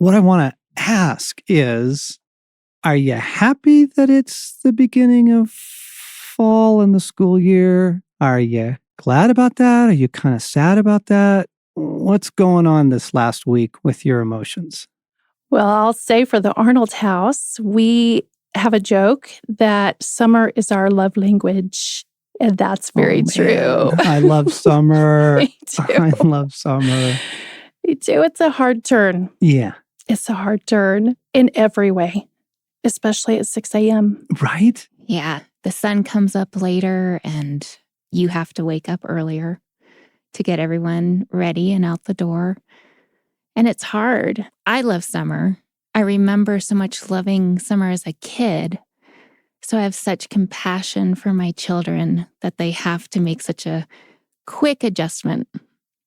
what I want to ask is, are you happy that it's the beginning of fall in the school year? Are you glad about that? Are you kind of sad about that? What's going on this last week with your emotions? Well, I'll say for the Arnold house, we have a joke that summer is our love language. And that's very true. I love summer. Me too. I love summer. Me too. It's a hard turn. Yeah. It's a hard turn in every way, especially at 6 a.m. Right? Yeah. The sun comes up later and you have to wake up earlier to get everyone ready and out the door. And it's hard. I love summer. I remember so much loving summer as a kid. So I have such compassion for my children that they have to make such a quick adjustment,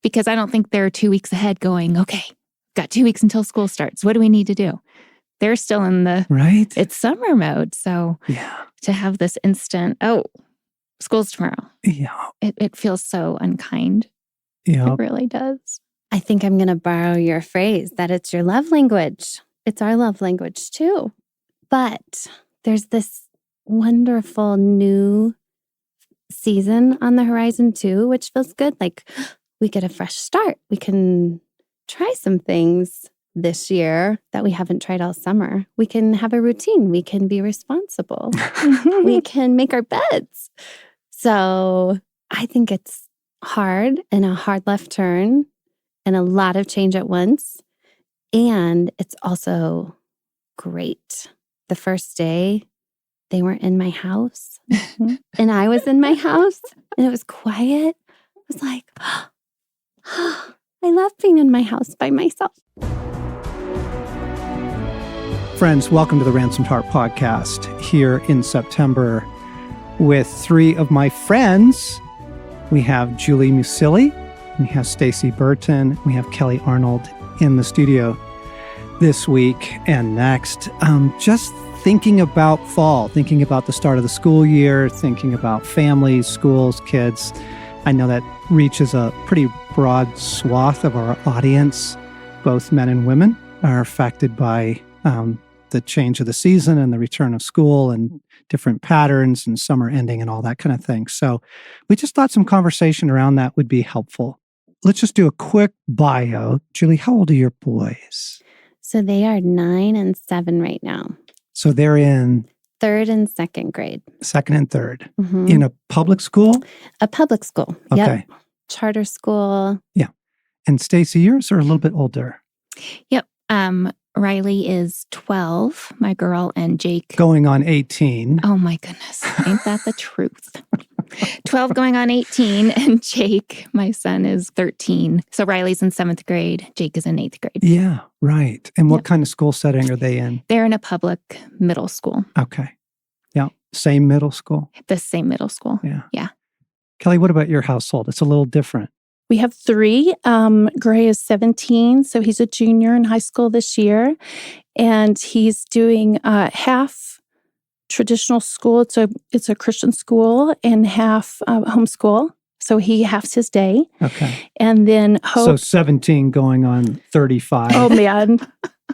because I don't think they're 2 weeks ahead going, okay, got 2 weeks until school starts. What do we need to do? They're still in the, right? It's summer mode. So to have this instant, oh, school's tomorrow. Yeah. It feels so unkind. Yeah. It really does. I think I'm going to borrow your phrase that it's your love language. It's our love language too. But there's this wonderful new season on the horizon too, which feels good. Like we get a fresh start. We can try some things this year that we haven't tried all summer. We can have a routine. We can be responsible. We can make our beds. So I think it's hard and a hard left turn and a lot of change at once. And it's also great. The first day, they weren't in my house and I was in my house and it was quiet. I was like, oh, I love being in my house by myself. Friends, welcome to the Ransomed Heart Podcast here in September with three of my friends. We have Julie Musilli, we have Stacy Burton, we have Kelly Arnold in the studio this week and next. Just thinking about fall, thinking about the start of the school year, thinking about families, schools, kids. I know that reaches a pretty broad swath of our audience. Both men and women are affected by the change of the season and the return of school and different patterns and summer ending and all that kind of thing. So we just thought some conversation around that would be helpful. Let's just do a quick bio. Julie, how old are your boys? So they are 9 and 7 right now. So they're in 3rd and 2nd grade. 2nd and 3rd. In a public school? A public school. Okay. Yep. Charter school. Yeah. And Stacy, yours are a little bit older. Yep. Riley is 12, my girl, and Jake. Going on 18. Oh my goodness. Ain't that the truth? 12 going on 18, and Jake, my son, is 13. So Riley's in 7th grade. Jake is in 8th grade. Yeah, right. And what kind of school setting are they in? They're in a public middle school. Okay. Yeah. Same middle school? The same middle school. Yeah. Kelly, what about your household? It's a little different. We have 3. Gray is 17, so he's a junior in high school this year. And he's doing half traditional school. It's a Christian school and half homeschool. So he halves his day. Okay. And then Hope. So 17 going on 35. Oh, man.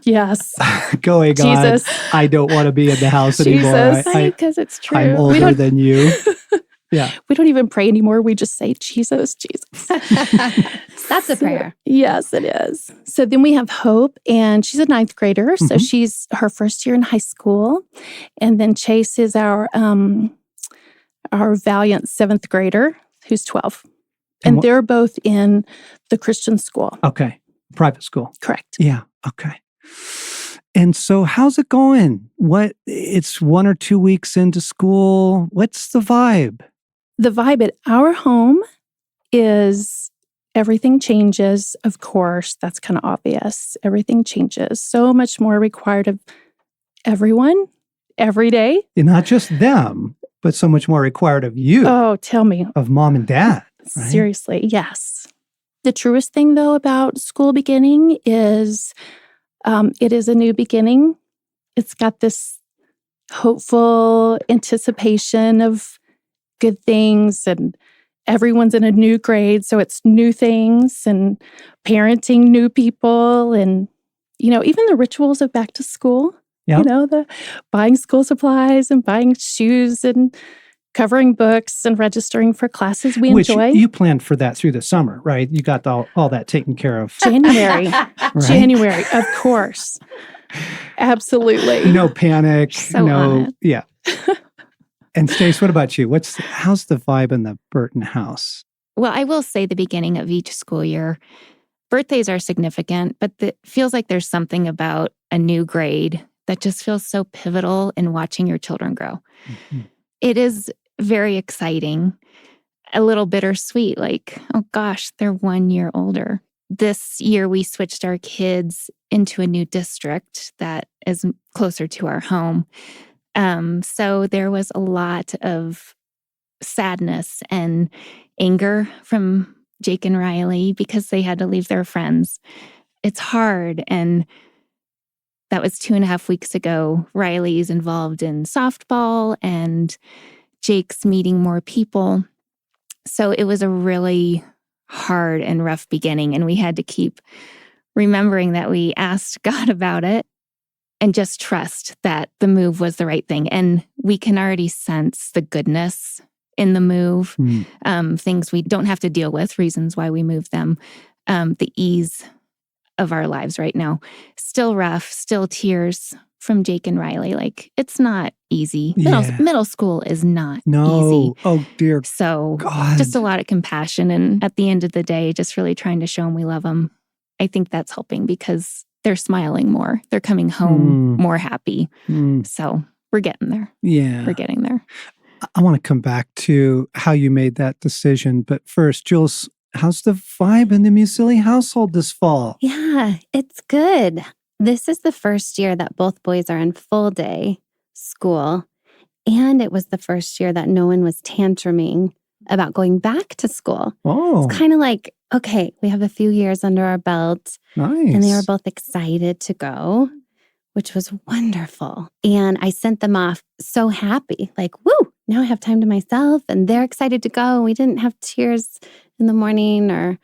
Yes. Going Jesus. on, I don't want to be in the house anymore. Jesus. Because it's true. I'm older than you. Yeah. We don't even pray anymore. We just say, Jesus, Jesus. That's a prayer. Yes, it is. So then we have Hope, and she's a 9th grader. So she's her first year in high school. And then Chase is our valiant 7th grader, who's 12. And they're both in the Christian school. Okay. Private school. Correct. Yeah. Okay. And so how's it going? It's 1 or 2 weeks into school. What's the vibe? The vibe at our home is everything changes. Of course, that's kind of obvious. Everything changes. So much more required of everyone every day. And not just them, but so much more required of you. Oh, tell me. Of mom and dad. Right? Seriously, yes. The truest thing, though, about school beginning is it is a new beginning. It's got this hopeful anticipation of good things, and everyone's in a new grade, so it's new things and parenting new people. And even the rituals of back to school, Yep. the buying school supplies and buying shoes and covering books and registering for classes we Which enjoy. you planned for that through the summer, right? You got all that taken care of. January. Right? January, of course. Absolutely. No panic. So on it. Yeah. And Stace, what about you? How's the vibe in the Burton house? Well, I will say the beginning of each school year, birthdays are significant, but it feels like there's something about a new grade that just feels so pivotal in watching your children grow. Mm-hmm. It is very exciting, a little bittersweet, like, oh gosh, they're 1 year older. This year, we switched our kids into a new district that is closer to our home. So there was a lot of sadness and anger from Jake and Riley because they had to leave their friends. It's hard. And that was 2.5 weeks ago. Riley's involved in softball and Jake's meeting more people. So it was a really hard and rough beginning. And we had to keep remembering that we asked God about it and just trust that the move was the right thing. And we can already sense the goodness in the move, things we don't have to deal with, reasons why we moved them, the ease of our lives right now. Still rough, still tears from Jake and Riley. Like, it's not easy. Middle school is not easy. Oh, dear So God. Just a lot of compassion. And at the end of the day, just really trying to show them we love them. I think that's helping because they're smiling more. They're coming home more happy. So we're getting there. Yeah. We're getting there. I want to come back to how you made that decision. But first, Jules, how's the vibe in the Musili household this fall? Yeah, it's good. This is the first year that both boys are in full day school. And it was the first year that no one was tantruming about going back to school. Oh, It's kind of like, okay, we have a few years under our belt. nice. And they were both excited to go, which was wonderful. And I sent them off so happy, like, woo, now I have time to myself. And they're excited to go. We didn't have tears in the morning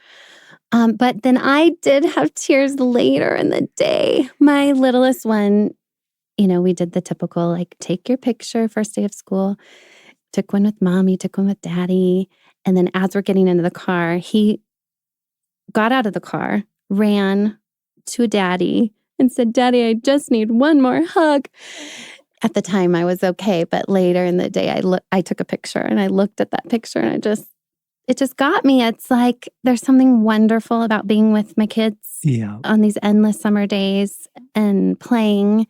but then I did have tears later in the day. My littlest one, we did the typical, like, take your picture first day of school. Took one with mommy, took one with daddy. And then as we're getting into the car, he got out of the car, ran to daddy and said, Daddy, I just need one more hug. At the time, I was okay. But later in the day, I took a picture and I looked at that picture and it just got me. It's like there's something wonderful about being with my kids on these endless summer days and playing.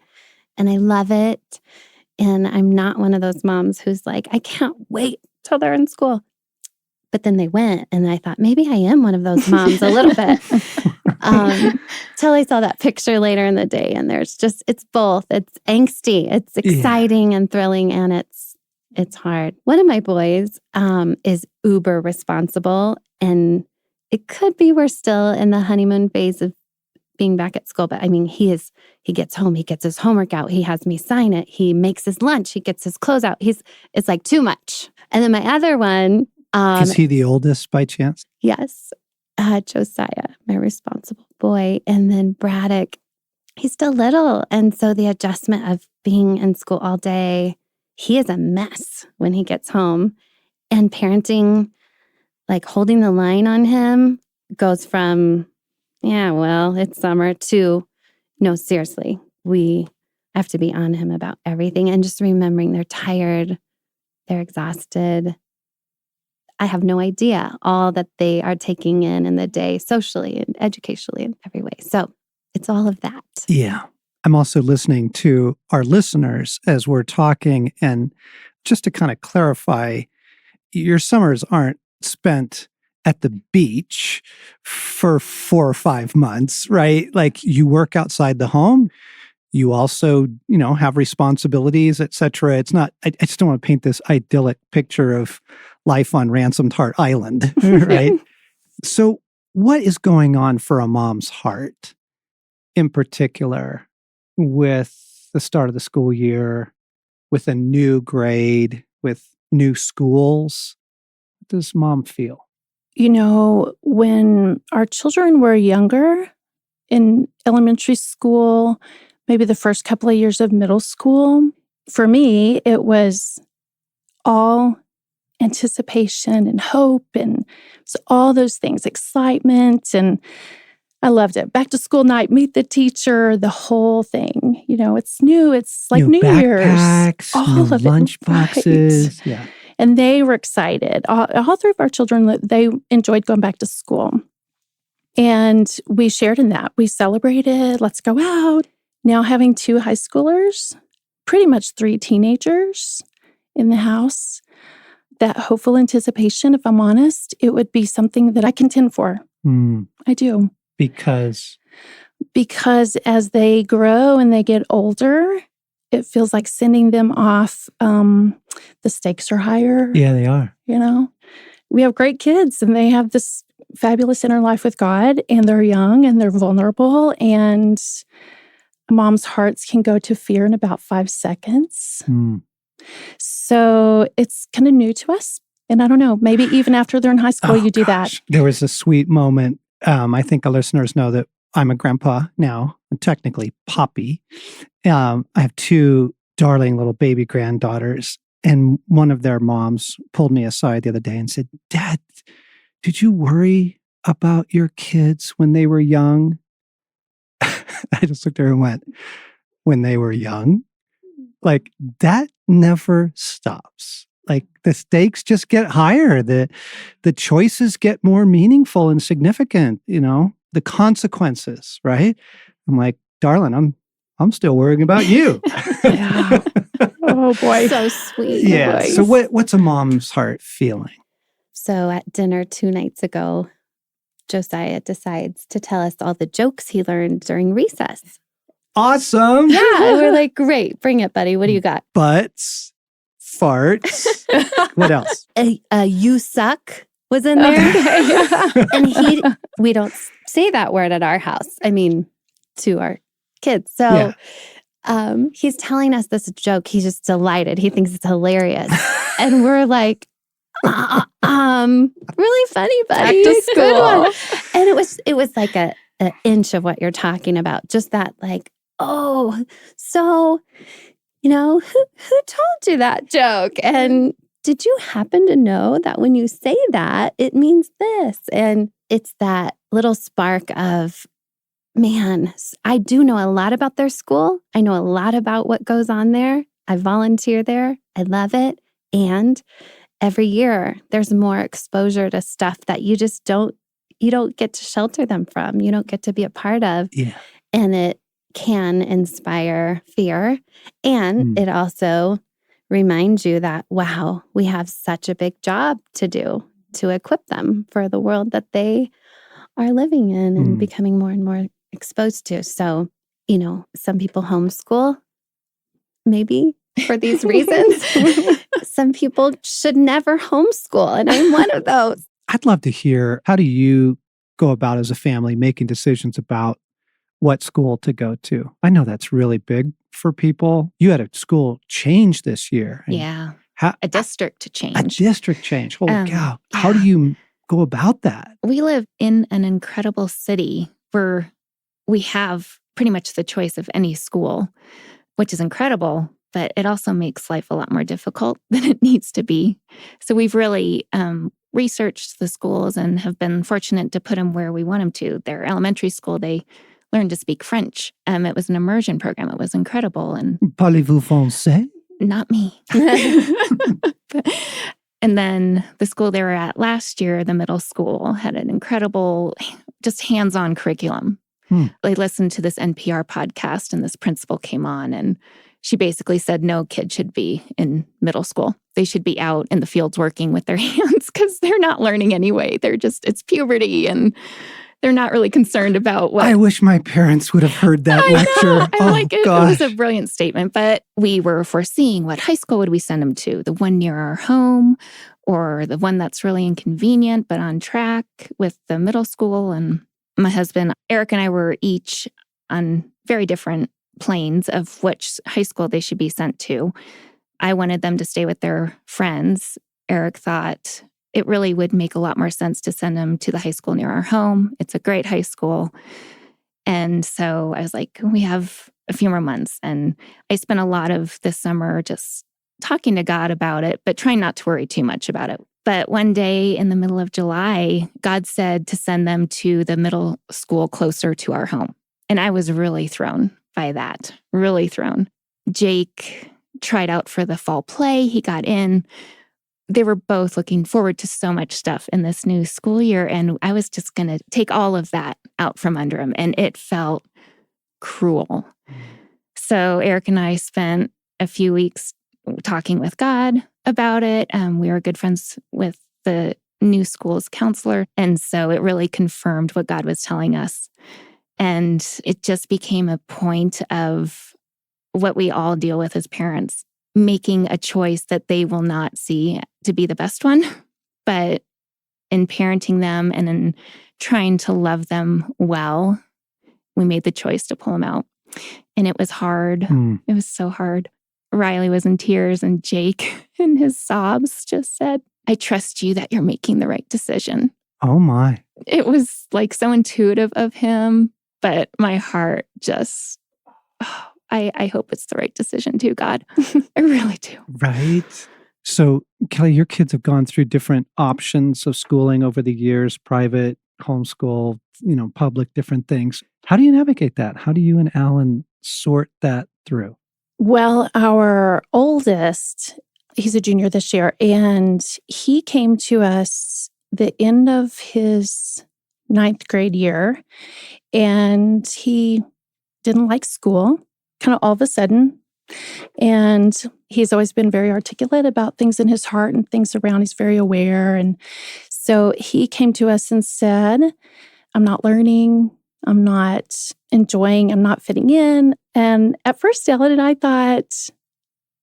And I love it. And I'm not one of those moms who's like, I can't wait till they're in school. But then they went and I thought, maybe I am one of those moms a little bit. Till I saw that picture later in the day. And it's both. It's angsty, it's exciting and thrilling, and it's hard. One of my boys is uber responsible, and it could be we're still in the honeymoon phase of being back at school. But I mean, he gets home, he gets his homework out, he has me sign it, he makes his lunch, he gets his clothes out. It's like too much. And then my other one, is he the oldest by chance? yes, Josiah, my responsible boy. And then Braddock, he's still little. And so the adjustment of being in school all day, he is a mess when he gets home. And parenting, like holding the line on him, goes from, yeah, well, it's summer, to, no, seriously, we have to be on him about everything. And just remembering they're tired, they're exhausted. I have no idea all that they are taking in the day, socially and educationally in every way. So it's all of that. Yeah. I'm also listening to our listeners as we're talking. And just to kind of clarify, your summers aren't spent at the beach for 4 or 5 months, right? Like, you work outside the home. You also, have responsibilities, et cetera. It's not, I just don't want to paint this idyllic picture of life on Ransomed Heart Island, right? So what is going on for a mom's heart in particular with the start of the school year, with a new grade, with new schools? What does mom feel? When our children were younger, in elementary school, maybe the first couple of years of middle school. For me, it was all anticipation and hope and so all those things, excitement. And I loved it. Back to school night, meet the teacher, the whole thing. It's new. It's like New Year's. Backpacks, All new of lunch it. Right. boxes. Yeah. And they were excited. All three of our children, they enjoyed going back to school. And we shared in that. We celebrated, let's go out. Now having 2 high schoolers, pretty much 3 teenagers in the house, that hopeful anticipation, if I'm honest, it would be something that I contend for. I do. Because as they grow and they get older, it feels like sending them off. The stakes are higher. Yeah, they are. We have great kids and they have this fabulous inner life with God, and they're young and they're vulnerable, and mom's hearts can go to fear in about 5 seconds. So it's kind of new to us. And I don't know, maybe even after they're in high school, you do that. There was a sweet moment. I think our listeners know that I'm a grandpa now, technically Poppy. I have 2 darling little baby granddaughters. And one of their moms pulled me aside the other day and said, "Dad, did you worry about your kids when they were young?" I just looked at her and went, "When they were young?" Like, that never stops. Like, the stakes just get higher. The choices get more meaningful and significant, the consequences, right? I'm like, "Darling, I'm still worrying about you." Yeah. Oh boy. So sweet. Yeah. So what's a mom's heart feeling? So at dinner 2 nights ago, Josiah decides to tell us all the jokes he learned during recess. Awesome. Yeah. And we're like, great, bring it, buddy. What do you got? Butts, farts. What else? You suck was in there. Okay. And we don't say that word at our house. I mean, to our kids. So he's telling us this joke. He's just delighted. He thinks it's hilarious. And we're like, really funny, buddy. Back to school. Good one. And it was like an inch of what you're talking about. Just that, like, oh, so, who told you that joke? And did you happen to know that when you say that, it means this? And it's that little spark of, man, I do know a lot about their school. I know a lot about what goes on there. I volunteer there. I love it. And every year there's more exposure to stuff that you don't get to shelter them from. You don't get to be a part of. Yeah. And it can inspire fear. And it also reminds you that, wow, we have such a big job to do to equip them for the world that they are living in and becoming more and more exposed to. So, some people homeschool, maybe for these reasons. Some people should never homeschool, and I'm one of those. I'd love to hear, how do you go about as a family making decisions about what school to go to? I know that's really big for people. You had a school change this year. Yeah. A district change. A district change. Holy cow. Yeah. How do you go about that? We live in an incredible city where we have pretty much the choice of any school, which is incredible, but it also makes life a lot more difficult than it needs to be. So we've really researched the schools and have been fortunate to put them where we want them to. Their elementary school, they learned to speak French. It was an immersion program. It was incredible. And Parlez-vous français? Not me. And then the school they were at last year, the middle school, had an incredible, just hands-on curriculum. They listened to this NPR podcast and this principal came on and she basically said no kid should be in middle school. They should be out in the fields working with their hands because they're not learning anyway. It's puberty and they're not really concerned about what. I wish my parents would have heard that lecture. It was a brilliant statement, but we were foreseeing what high school would we send them to? The one near our home or the one that's really inconvenient but on track with the middle school. And my husband, Eric, and I were each on very different planes of which high school they should be sent to. I wanted them to stay with their friends. Eric thought it really would make a lot more sense to send them to the high school near our home. It's a great high school. And so I was like, we have a few more months. And I spent a lot of this summer just talking to God about it, but trying not to worry too much about it. But one day in the middle of July, God said to send them to the middle school closer to our home. And I was really thrown by that, really thrown. Jake tried out for the fall play. He got in. They were both looking forward to so much stuff in this new school year. And I was just going to take all of that out from under him. And it felt cruel. So Eric and I spent a few weeks talking with God about it. We were good friends with the new school's counselor. And so it really confirmed what God was telling us. And it just became a point of what we all deal with as parents, making a choice that they will not see to be the best one. But in parenting them and in trying to love them well, we made the choice to pull them out. And it was hard. It was so hard. Riley was in tears, and Jake, in his sobs, just said, I trust you that you're making the right decision. Oh, my. It was like so intuitive of him, but my heart just, I hope it's the right decision too, God. I really do. Right. So, Kelly, your kids have gone through different options of schooling over the years, private, homeschool, public, different things. How do you navigate that? How do you and Alan sort that through? Well, our oldest, he's a junior this year, and he came to us the end of his 9th grade year, and he didn't like school, kind of all of a sudden. And he's always been very articulate about things in his heart and things around. He's very aware. And so he came to us and said, I'm not learning. I'm not enjoying. I'm not fitting in. And at first, Ellen and I thought,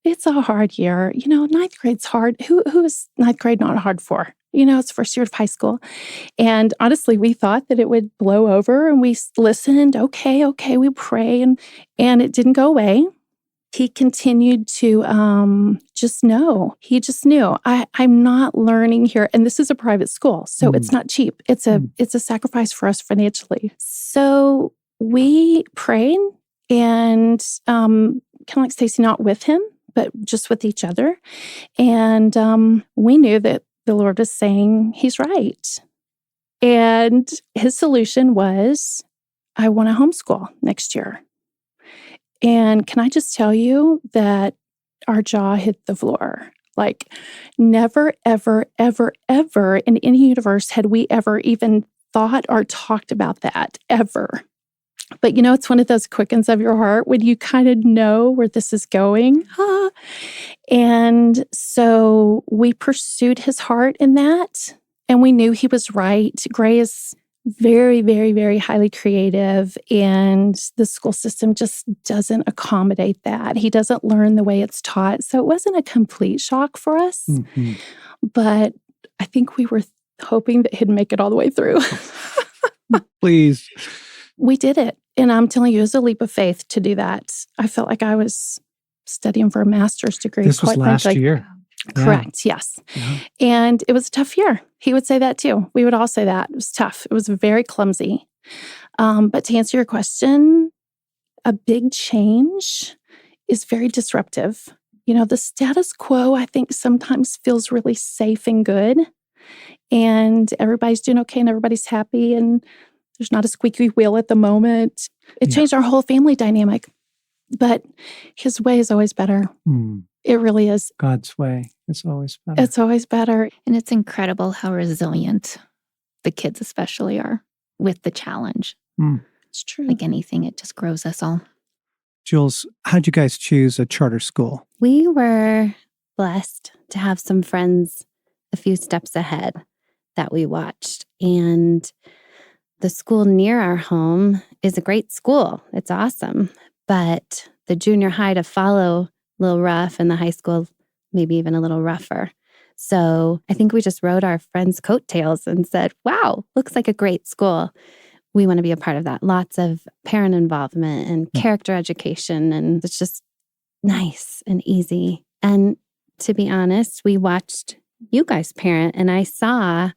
it's a hard year. 9th grade's hard. Who is 9th grade not hard for? It's first year of high school. And honestly, we thought that it would blow over, and we listened. Okay, we pray. And it didn't go away. He continued to just know. He just knew, I'm not learning here. And this is a private school, so it's not cheap. It's a sacrifice for us financially. So we prayed, and kind of like Stacy, not with him, but just with each other. And we knew that the Lord was saying he's right. And his solution was, I want to homeschool next year. And can I just tell you that our jaw hit the floor? Like, never, ever, ever, ever in any universe had we ever even thought or talked about that, ever. But it's one of those quickens of your heart when you kind of know where this is going. And so we pursued his heart in that, and we knew he was right. Gray is very, very, very highly creative, and the school system just doesn't accommodate that. He doesn't learn the way it's taught. So it wasn't a complete shock for us, but I think we were hoping that he'd make it all the way through. Please. We did it. And I'm telling you, it was a leap of faith to do that. I felt like I was studying for a master's degree. This was last year. Correct. Yes. Yeah. And it was a tough year. He would say that too. We would all say that. It was tough. It was very clumsy. But to answer your question, a big change is very disruptive. The status quo, I think, sometimes feels really safe and good. And everybody's doing okay and everybody's happy. And there's not a squeaky wheel at the moment. It changed our whole family dynamic. But his way is always better. It really is. God's way is always better. It's always better. And it's incredible how resilient the kids especially are with the challenge. It's true. Like anything, it just grows us all. Jules, how'd you guys choose a charter school? We were blessed to have some friends a few steps ahead that we watched. And the school near our home is a great school. It's awesome. But the junior high to follow, a little rough, and the high school maybe even a little rougher. So I think we just rode our friends' coattails and said, wow, looks like a great school. We want to be a part of that. Lots of parent involvement and character education. And it's just nice and easy. And to be honest, we watched you guys parent, and I saw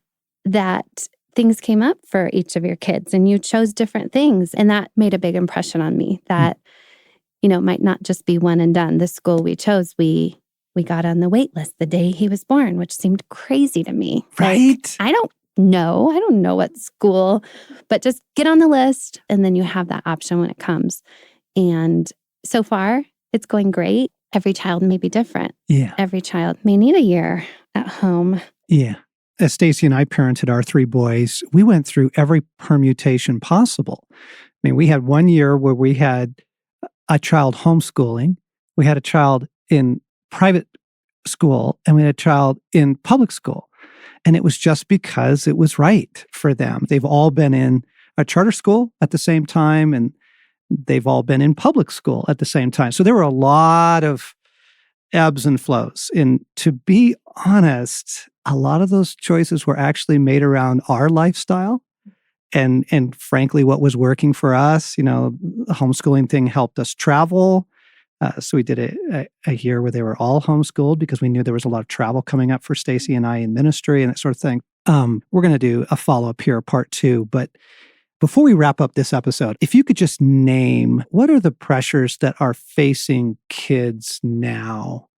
that things came up for each of your kids and you chose different things. And that made a big impression on me that, it might not just be one and done. The school we chose, we got on the wait list the day he was born, which seemed crazy to me. Right? I don't know what school, but just get on the list and then you have that option when it comes. And so far, it's going great. Every child may be different. Yeah. Every child may need a year at home. Yeah. As Stacy and I parented our 3 boys, we went through every permutation possible. I mean, we had one year where we had a child homeschooling, we had a child in private school, and we had a child in public school. And it was just because it was right for them. They've all been in a charter school at the same time, and they've all been in public school at the same time. So there were a lot of ebbs and flows. And to be honest, a lot of those choices were actually made around our lifestyle. And frankly, what was working for us, the homeschooling thing helped us travel. So we did a year where they were all homeschooled because we knew there was a lot of travel coming up for Stacy and I in ministry and that sort of thing. We're going to do a follow-up here, part 2. But before we wrap up this episode, if you could just name what are the pressures that are facing kids now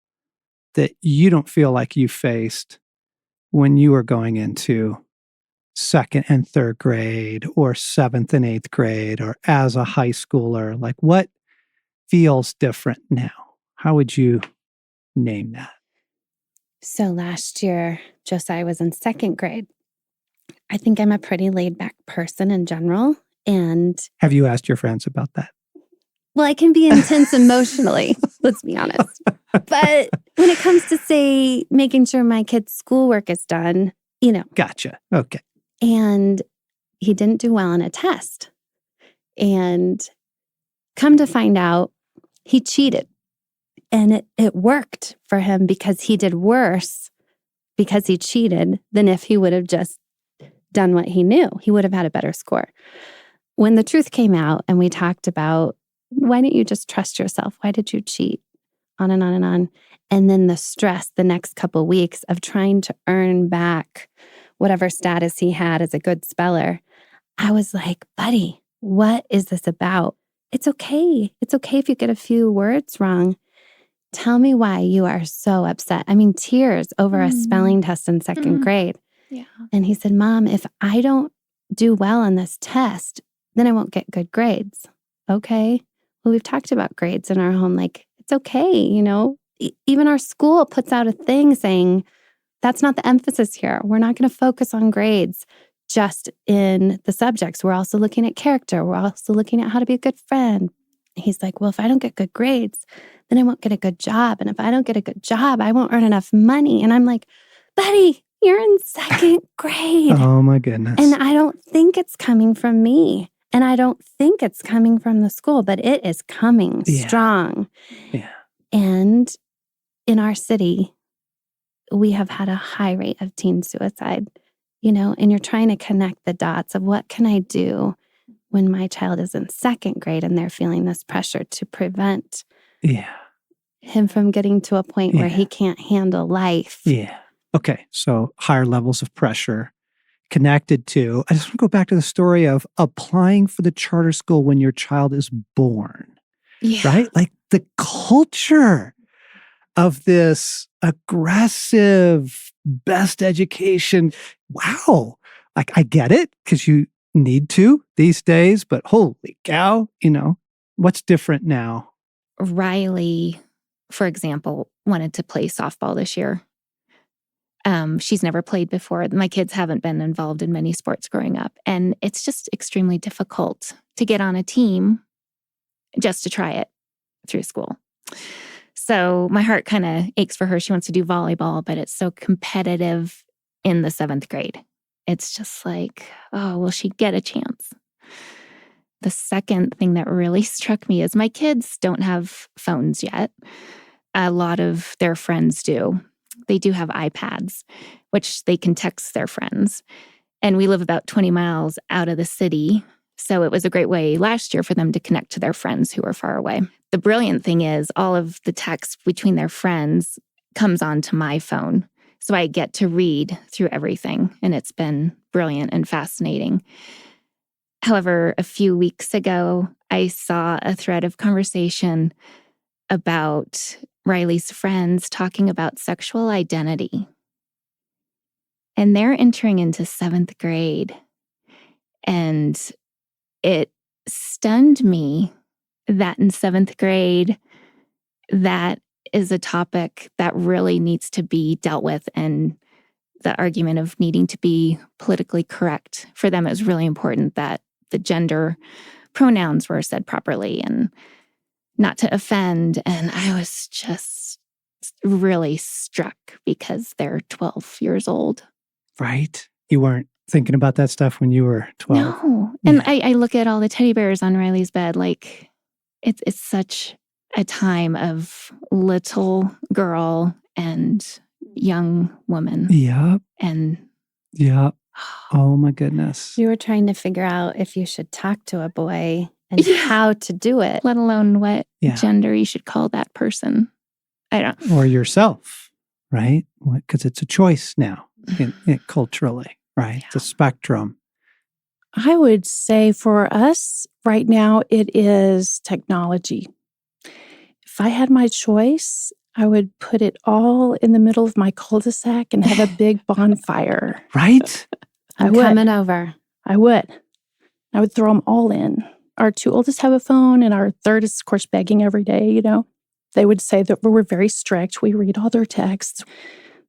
that you don't feel like you faced when you were going into 2nd and 3rd grade or 7th and 8th grade or as a high schooler? Like, what feels different now? How would you name that? So last year, Josiah was in 2nd grade. I think I'm a pretty laid back person in general. And have you asked your friends about that? Well, I can be intense emotionally, let's be honest. But when it comes to, say, making sure my kid's schoolwork is done, Gotcha. Okay. And he didn't do well on a test. And come to find out, he cheated. And it worked for him because he did worse because he cheated than if he would have just done what he knew. He would have had a better score. When the truth came out and we talked about, why didn't you just trust yourself? Why did you cheat? On and on and on. And then the stress the next couple weeks of trying to earn back whatever status he had as a good speller. I was like, buddy, what is this about? It's okay. It's okay if you get a few words wrong. Tell me why you are so upset. I mean, tears over a spelling test in 2nd grade. Yeah. And he said, Mom, if I don't do well on this test, then I won't get good grades. Okay. Well, we've talked about grades in our home. Like, it's okay. Even our school puts out a thing saying, that's not the emphasis here. We're not going to focus on grades just in the subjects. We're also looking at character. We're also looking at how to be a good friend. He's like, well, if I don't get good grades, then I won't get a good job. And if I don't get a good job, I won't earn enough money. And I'm like, buddy, you're in 2nd grade. Oh my goodness. And I don't think it's coming from me. And I don't think it's coming from the school, but it is coming strong. Yeah. And in our city, we have had a high rate of teen suicide, and you're trying to connect the dots of what can I do when my child is in 2nd grade and they're feeling this pressure to prevent him from getting to a point where he can't handle life. Yeah. Okay. So higher levels of pressure connected to, I just want to go back to the story of applying for the charter school when your child is born, right? Like the culture of this aggressive, best education. Wow. Like I get it because you need to these days, but holy cow, what's different now? Riley, for example, wanted to play softball this year. She's never played before. My kids haven't been involved in many sports growing up. And it's just extremely difficult to get on a team just to try it through school. So my heart kind of aches for her. She wants to do volleyball, but it's so competitive in the 7th grade. It's just like, oh, will she get a chance? The second thing that really struck me is my kids don't have phones yet. A lot of their friends do. They do have iPads, which they can text their friends. And we live about 20 miles out of the city. So it was a great way last year for them to connect to their friends who are far away. The brilliant thing is all of the text between their friends comes onto my phone. So I get to read through everything, and it's been brilliant and fascinating. However, a few weeks ago, I saw a thread of conversation about Riley's friends talking about sexual identity. And they're entering into 7th grade. And it stunned me that in 7th grade, that is a topic that really needs to be dealt with. And the argument of needing to be politically correct for them, it was really important that the gender pronouns were said properly and not to offend. And I was just really struck because they're 12 years old. Right? You weren't thinking about that stuff when you were 12. No. And I look at all the teddy bears on Riley's bed, like it's such a time of little girl and young woman. Yep. And yep. Oh my goodness. You were trying to figure out if you should talk to a boy and how to do it. let alone what gender you should call that person. I don't. Or yourself, right? Because it's a choice now culturally, right? Yeah. It's a spectrum. I would say for us right now, it is technology. If I had my choice, I would put it all in the middle of my cul-de-sac and have a big bonfire. Right? I'm coming over. I would throw them all in. Our 2 oldest have a phone, and our 3rd is, of course, begging every day, They would say that we're very strict. We read all their texts.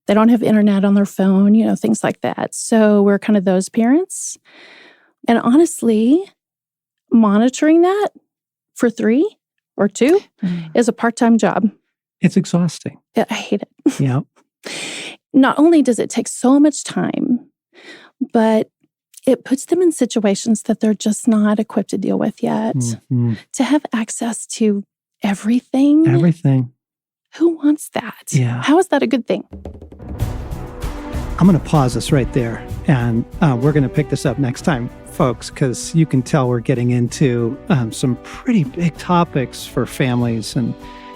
They don't have internet on their phone, things like that. So we're kind of those parents. And honestly, monitoring that for 3 or 2 is a part-time job. It's exhausting. I hate it. Yep. Not only does it take so much time, but it puts them in situations that they're just not equipped to deal with yet. Mm-hmm. To have access to everything. Who wants that? Yeah. How is that a good thing? I'm going to pause this right there, and we're going to pick this up next time, folks, because you can tell we're getting into some pretty big topics for families and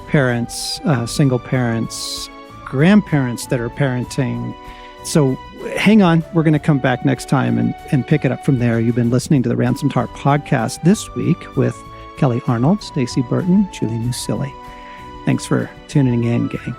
parents, single parents, grandparents that are parenting. So hang on. We're going to come back next time and pick it up from there. You've been listening to the Ransomed Heart podcast this week with Kelly Arnold, Stacey Burton, Julie Musili. Thanks for tuning in, gang.